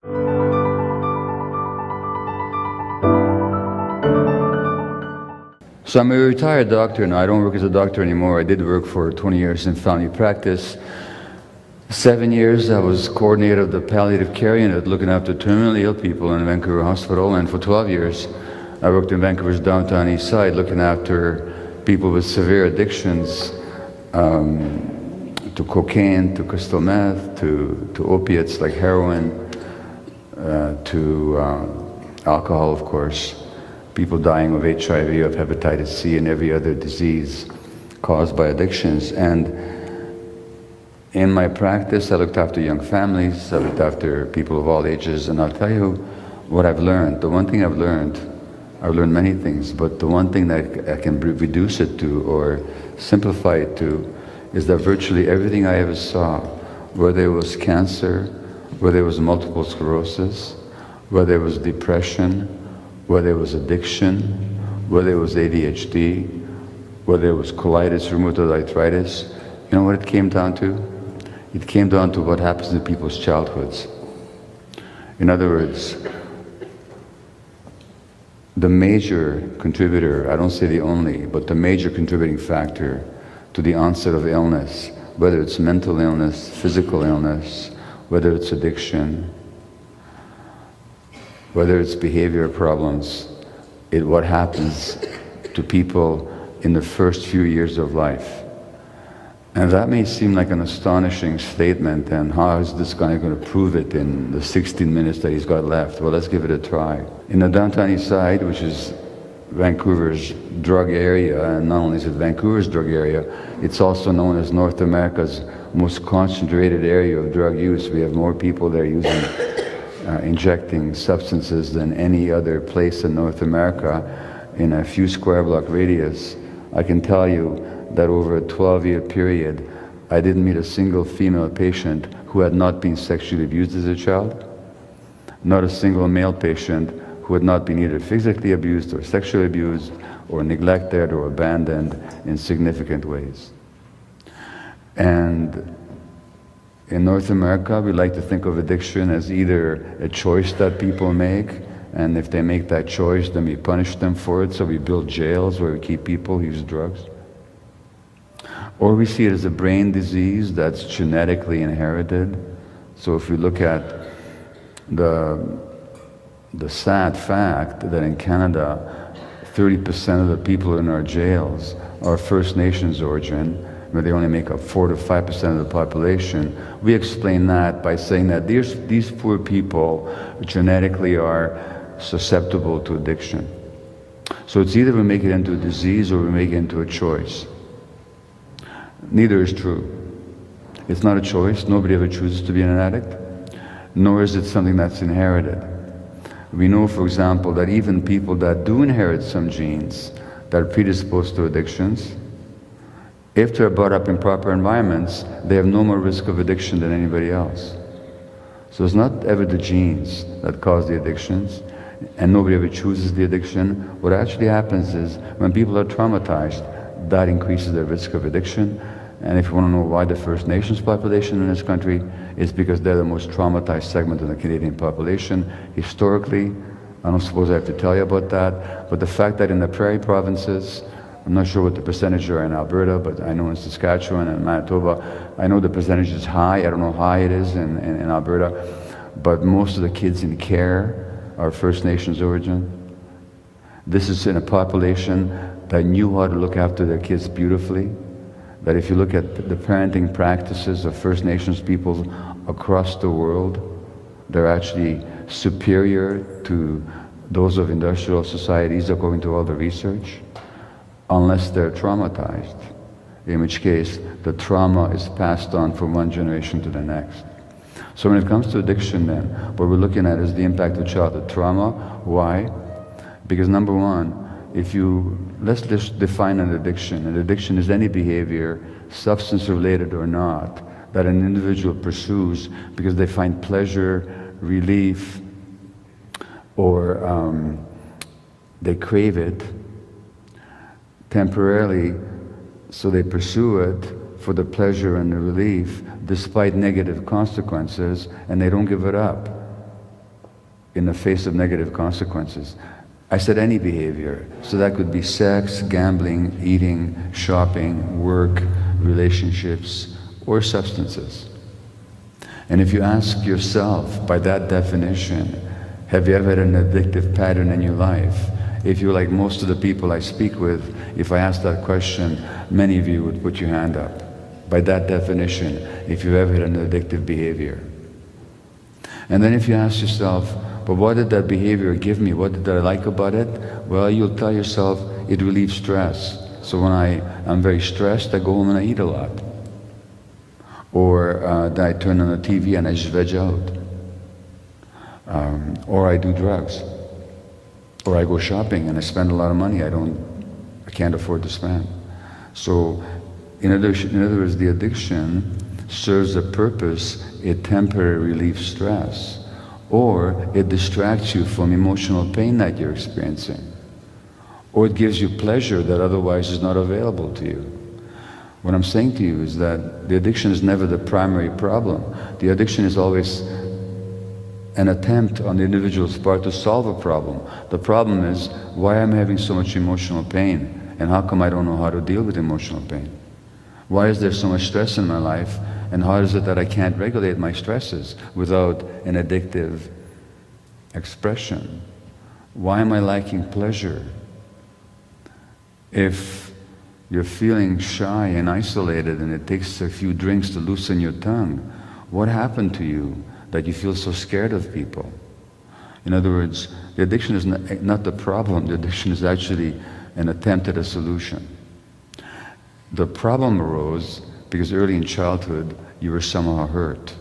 So I'm a retired doctor now. I don't work as a doctor anymore. I did work for 20 years in family practice. 7 years I was coordinator of the palliative care unit looking after terminally ill people in Vancouver Hospital, and for 12 years I worked in Vancouver's downtown east side looking after people with severe addictions to cocaine, to crystal meth, to opiates like heroin, to alcohol, of course. People dying of HIV, of hepatitis C, and every other disease caused by addictions. And in my practice, I looked after young families, I looked after people of all ages, and I'll tell you what I've learned. The one thing I've learned many things, but the one thing that I can reduce it to or simplify it to is that virtually everything I ever saw, whether it was cancer, whether it was multiple sclerosis, whether it was depression, whether it was addiction, whether it was ADHD, whether it was colitis, rheumatoid arthritis, you know what it came down to? It came down to what happens in people's childhoods. In other words, the major contributor, I don't say the only, but the major contributing factor to the onset of illness, whether it's mental illness, physical illness, whether it's addiction, whether it's behavior problems, what happens to people in the first few years of life. And that may seem like an astonishing statement, and how is this guy going to prove it in the 16 minutes that he's got left? Well, let's give it a try. In the downtown east side, which is Vancouver's drug area, and not only is it Vancouver's drug area, it's also known as North America's most concentrated area of drug use. We have more people there using injecting substances than any other place in North America in a few square block radius. I can tell you that over a 12-year period, I didn't meet a single female patient who had not been sexually abused as a child, not a single male patient who had not been either physically abused or sexually abused or neglected or abandoned in significant ways. And in North America, we like to think of addiction as either a choice that people make, and if they make that choice, then we punish them for it, so we build jails where we keep people who use drugs. Or we see it as a brain disease that's genetically inherited. So if we look at the sad fact that in Canada, 30% of the people in our jails are First Nations origin, where they only make up 4 to 5% of the population, we explain that by saying that these poor people genetically are susceptible to addiction. So it's either we make it into a disease or we make it into a choice. Neither is true. It's not a choice. Nobody ever chooses to be an addict, nor is it something that's inherited. We know, for example, that even people that do inherit some genes that are predisposed to addictions, if they're brought up in proper environments, they have no more risk of addiction than anybody else. So it's not ever the genes that cause the addictions, and nobody ever chooses the addiction. What actually happens is when people are traumatized, that increases their risk of addiction. And if you want to know why the First Nations population in this country, it's because they're the most traumatized segment of the Canadian population. Historically, I don't suppose I have to tell you about that, but the fact that in the prairie provinces, I'm not sure what the percentage are in Alberta, but I know in Saskatchewan and Manitoba, I know the percentage is high. I don't know how high it is in Alberta, but most of the kids in care are First Nations origin. This is in a population that knew how to look after their kids beautifully, that if you look at the parenting practices of First Nations people across the world, they're actually superior to those of industrial societies according to all the research, unless they're traumatized, in which case the trauma is passed on from one generation to the next. So when it comes to addiction then, what we're looking at is the impact of childhood trauma. Why? Because number one, let's just define an addiction. An addiction is any behavior, substance related or not, that an individual pursues because they find pleasure, relief, or they crave it temporarily, so they pursue it for the pleasure and the relief despite negative consequences, and they don't give it up. in the face of negative consequences. I said any behavior. So that could be sex, gambling, eating, shopping, work, relationships, or substances. And if you ask yourself, by that definition, have you ever had an addictive pattern in your life? If you're like most of the people I speak with, if I ask that question, many of you would put your hand up. By that definition, if you've ever had an addictive behavior. And then if you ask yourself, but what did that behavior give me? What did I like about it? Well, you'll tell yourself, it relieves stress. So when I'm very stressed, I go home and I eat a lot. Or then I turn on the TV and I just veg out. Or I do drugs. Or I go shopping and I spend a lot of money I can't afford to spend. So in other words, the addiction serves a purpose. It temporarily relieves stress. Or it distracts you from emotional pain that you're experiencing. Or it gives you pleasure that otherwise is not available to you. What I'm saying to you is that the addiction is never the primary problem. The addiction is always an attempt on the individual's part to solve a problem. The problem is, why am I having so much emotional pain? And how come I don't know how to deal with emotional pain? Why is there so much stress in my life? And how is it that I can't regulate my stresses without an addictive expression? Why am I lacking pleasure? If you're feeling shy and isolated and it takes a few drinks to loosen your tongue, what happened to you that you feel so scared of people? In other words, the addiction is not the problem. The addiction is actually an attempt at a solution. The problem arose because early in childhood, you were somehow hurt.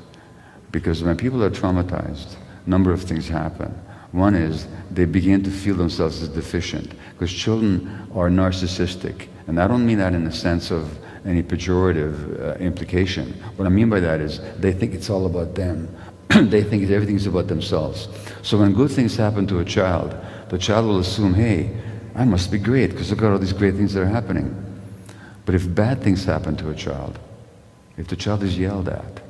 Because when people are traumatized, a number of things happen. One is they begin to feel themselves as deficient, because children are narcissistic. And I don't mean that in the sense of any pejorative implication. What I mean by that is they think it's all about them. They think everything's about themselves. So when good things happen to a child, the child will assume, hey, I must be great because look at all these great things that are happening. But if bad things happen to a child, if the child is yelled at,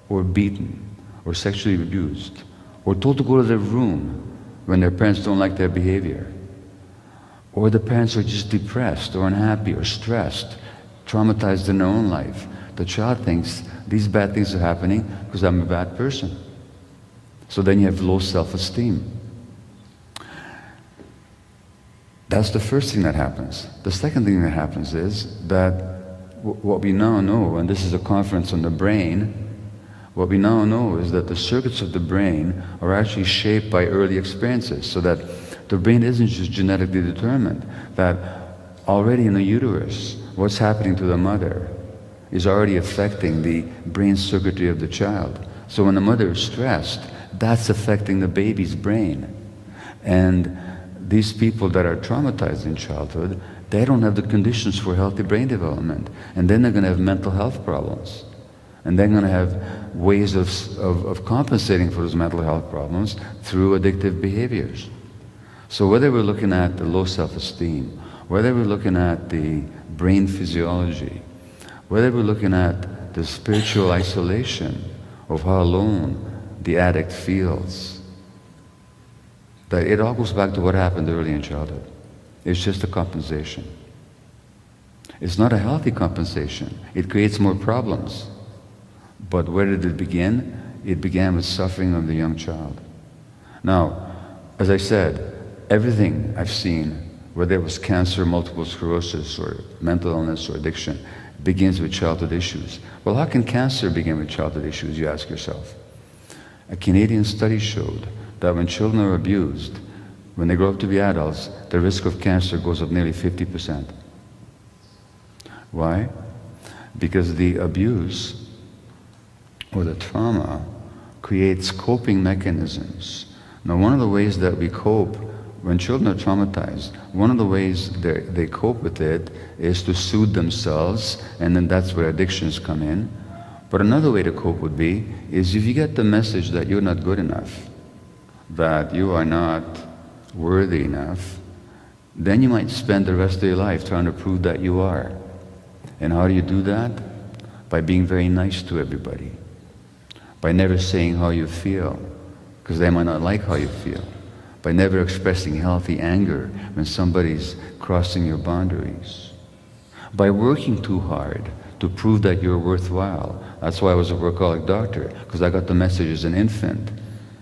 or beaten, or sexually abused, or told to go to their room when their parents don't like their behavior, or the parents are just depressed, or unhappy, or stressed, traumatized in their own life, the child thinks these bad things are happening because I'm a bad person. So then you have low self-esteem. That's the first thing that happens. The second thing that happens is that what we now know, and this is a conference on the brain, what we now know is that the circuits of the brain are actually shaped by early experiences, so that the brain isn't just genetically determined, that already in the uterus, what's happening to the mother is already affecting the brain circuitry of the child. So when the mother is stressed, that's affecting the baby's brain. And these people that are traumatized in childhood, they don't have the conditions for healthy brain development. And then they're going to have mental health problems. And they're going to have ways of compensating for those mental health problems through addictive behaviors. So whether we're looking at the low self-esteem, whether we're looking at the brain physiology, whether we're looking at the spiritual isolation of how alone the addict feels, that it all goes back to what happened early in childhood. It's just a compensation. It's not a healthy compensation. It creates more problems. But where did it begin? It began with suffering of the young child. Now, as I said, everything I've seen, whether it was cancer, multiple sclerosis, or mental illness, or addiction, begins with childhood issues. Well, how can cancer begin with childhood issues, you ask yourself? A Canadian study showed that when children are abused, when they grow up to be adults, the risk of cancer goes up nearly 50%. Why? Because the abuse or the trauma creates coping mechanisms. Now, one of the ways that we cope when children are traumatized, one of the ways they cope with it is to soothe themselves, and then that's where addictions come in. But another way to cope would be is if you get the message that you're not good enough, that you are not worthy enough, then you might spend the rest of your life trying to prove that you are. And how do you do that? By being very nice to everybody, by never saying how you feel, because they might not like how you feel. By never expressing healthy anger when somebody's crossing your boundaries. By working too hard to prove that you're worthwhile. That's why I was a workaholic doctor, because I got the message as an infant,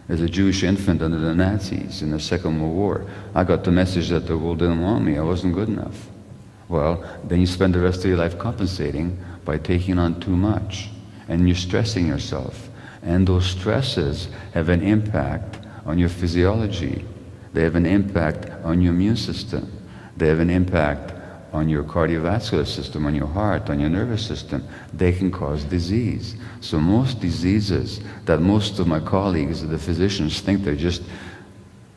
as a Jewish infant under the Nazis in the Second World War. I got the message that the world didn't want me, I wasn't good enough. Well, then you spend the rest of your life compensating by taking on too much, and you're stressing yourself. And those stresses have an impact on your physiology. They have an impact on your immune system. They have an impact on your cardiovascular system, on your heart, on your nervous system. They can cause disease. So most diseases that most of my colleagues, the physicians, think they're just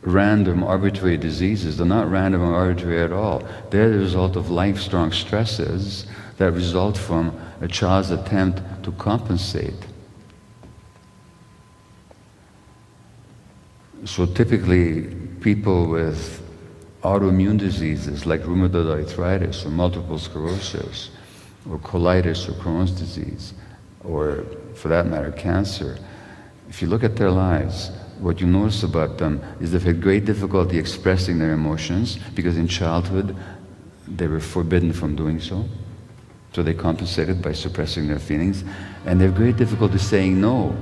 random, arbitrary diseases, they're not random or arbitrary at all. They're the result of life-strong stresses that result from a child's attempt to compensate. So typically, people with autoimmune diseases like rheumatoid arthritis or multiple sclerosis or colitis or Crohn's disease, or for that matter, cancer, if you look at their lives, what you notice about them is they've had great difficulty expressing their emotions because in childhood they were forbidden from doing so. So they compensated by suppressing their feelings, and they have great difficulty saying no.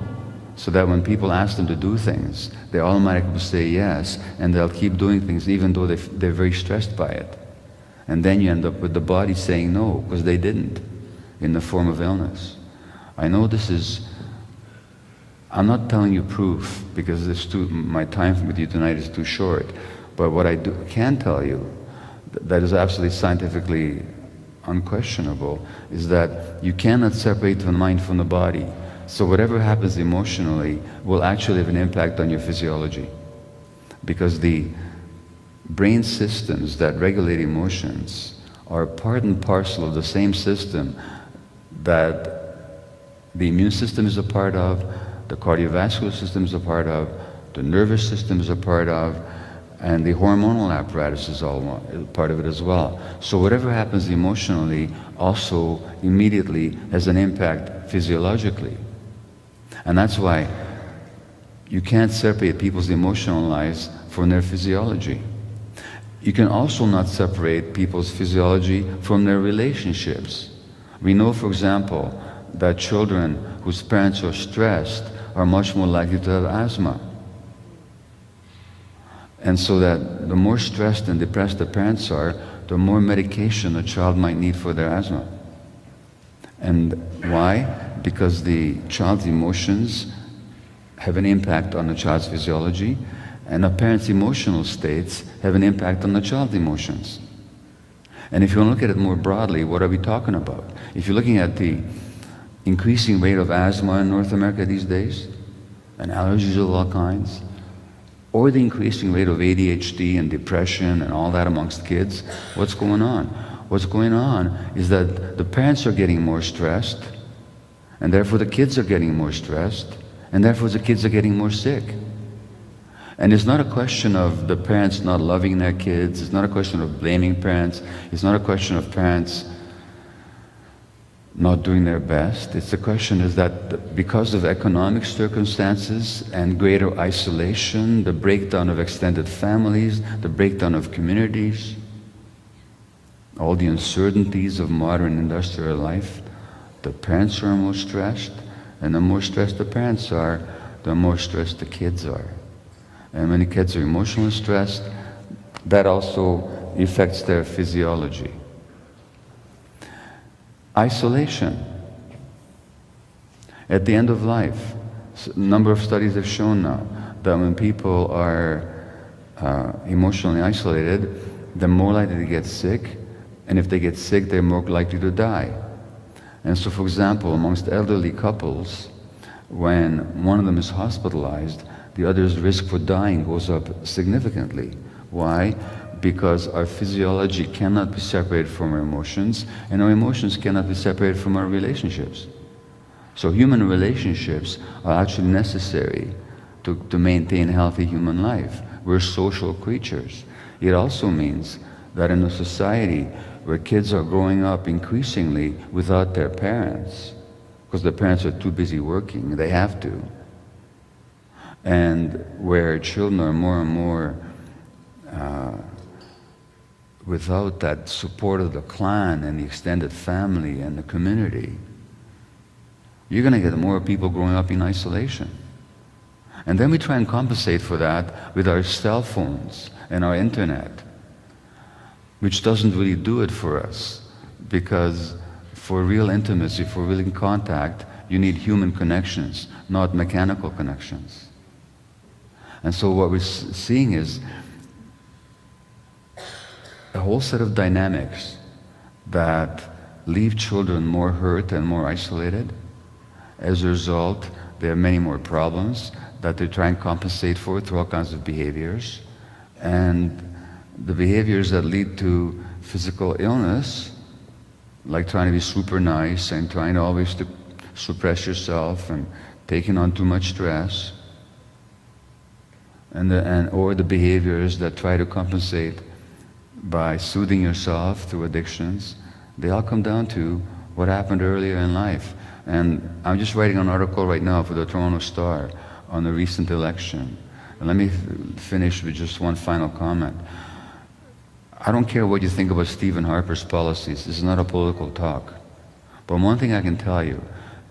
So that when people ask them to do things, they automatically say yes, and they'll keep doing things even though they're very stressed by it. And then you end up with the body saying no, because they didn't, in the form of illness. I know this is, I'm not telling you proof, because my time with you tonight is too short, but what I can tell you, that is absolutely scientifically unquestionable, is that you cannot separate the mind from the body. So whatever happens emotionally will actually have an impact on your physiology. Because the brain systems that regulate emotions are part and parcel of the same system that the immune system is a part of, the cardiovascular system is a part of, the nervous system is a part of, and the hormonal apparatus is all part of it as well. So whatever happens emotionally also immediately has an impact physiologically. And that's why you can't separate people's emotional lives from their physiology. You can also not separate people's physiology from their relationships. We know, for example, that children whose parents are stressed are much more likely to have asthma. And so that the more stressed and depressed the parents are, the more medication a child might need for their asthma. And why? Because the child's emotions have an impact on the child's physiology, and a parent's emotional states have an impact on the child's emotions. And if you want to look at it more broadly, what are we talking about? If you're looking at the increasing rate of asthma in North America these days, and allergies of all kinds, or the increasing rate of ADHD and depression and all that amongst kids, what's going on? What's going on is that the parents are getting more stressed, and therefore the kids are getting more stressed, and therefore the kids are getting more sick. And it's not a question of the parents not loving their kids, it's not a question of blaming parents, it's not a question of parents not doing their best. It's the question is that because of economic circumstances and greater isolation, the breakdown of extended families, the breakdown of communities, all the uncertainties of modern industrial life, the parents are more stressed, and the more stressed the parents are, the more stressed the kids are. And when the kids are emotionally stressed, that also affects their physiology. Isolation. At the end of life, a number of studies have shown now that when people are emotionally isolated, they're more likely to get sick, and if they get sick, they're more likely to die. And so, for example, amongst elderly couples, when one of them is hospitalized, the other's risk for dying goes up significantly. Why? Because our physiology cannot be separated from our emotions, and our emotions cannot be separated from our relationships. So human relationships are actually necessary to maintain healthy human life. We're social creatures. It also means that in a society where kids are growing up increasingly without their parents, because their parents are too busy working, they have to, And where children are more and more without that support of the clan and the extended family and the community, you're going to get more people growing up in isolation. And then we try and compensate for that with our cell phones and our internet, which doesn't really do it for us, because for real intimacy, for real contact, you need human connections, not mechanical connections. And so what we're seeing is a whole set of dynamics that leave children more hurt and more isolated. As a result, there are many more problems that they try and compensate for through all kinds of behaviors. And the behaviors that lead to physical illness, like trying to be super nice and trying always to suppress yourself and taking on too much stress, or the behaviors that try to compensate by soothing yourself through addictions, they all come down to what happened earlier in life. And I'm just writing an article right now for the Toronto Star on the recent election. And let me finish with just one final comment. I don't care what you think about Stephen Harper's policies. This is not a political talk. But one thing I can tell you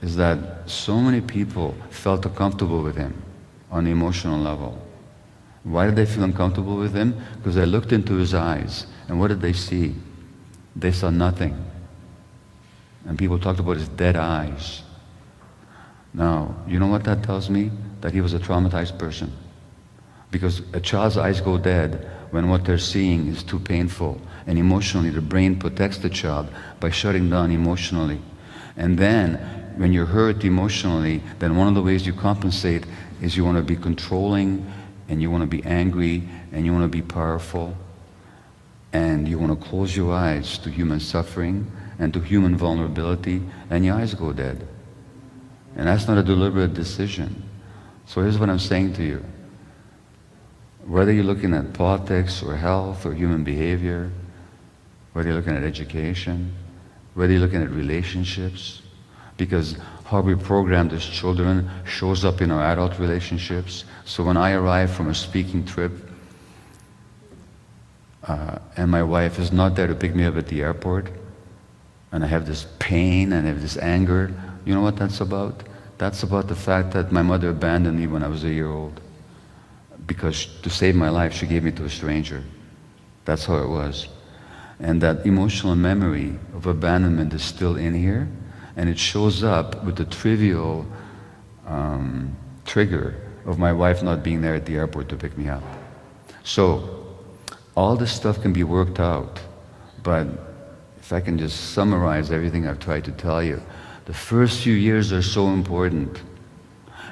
is that so many people felt uncomfortable with him on the emotional level. Why did they feel uncomfortable with him? Because they looked into his eyes, and what did they see? They saw nothing. And people talked about his dead eyes. Now, you know what that tells me? That he was a traumatized person. Because a child's eyes go dead when what they're seeing is too painful. And emotionally, the brain protects the child by shutting down emotionally. And then, when you're hurt emotionally, then one of the ways you compensate is you want to be controlling, and you want to be angry, and you want to be powerful, and you want to close your eyes to human suffering and to human vulnerability, and your eyes go dead. And that's not a deliberate decision. So here's what I'm saying to you. Whether you're looking at politics or health or human behavior, whether you're looking at education, whether you're looking at relationships, because how we programmed as children shows up in our adult relationships. So when I arrive from a speaking trip, and my wife is not there to pick me up at the airport, and I have this pain and I have this anger, you know what that's about? That's about the fact that my mother abandoned me when I was a year old. Because to save my life, she gave me to a stranger. That's how it was. And that emotional memory of abandonment is still in here, and it shows up with the trivial trigger of my wife not being there at the airport to pick me up. So, all this stuff can be worked out, but if I can just summarize everything I've tried to tell you, the first few years are so important.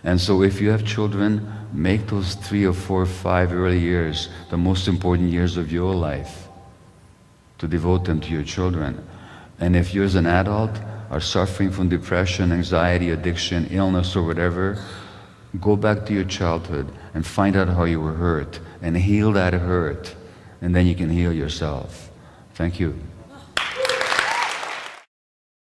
And so if you have children, make those 3 or 4 or 5 early years the most important years of your life, to devote them to your children. And if you as an adult are suffering from depression, anxiety, addiction, illness, or whatever, go back to your childhood and find out how you were hurt and heal that hurt, and then you can heal yourself. Thank you.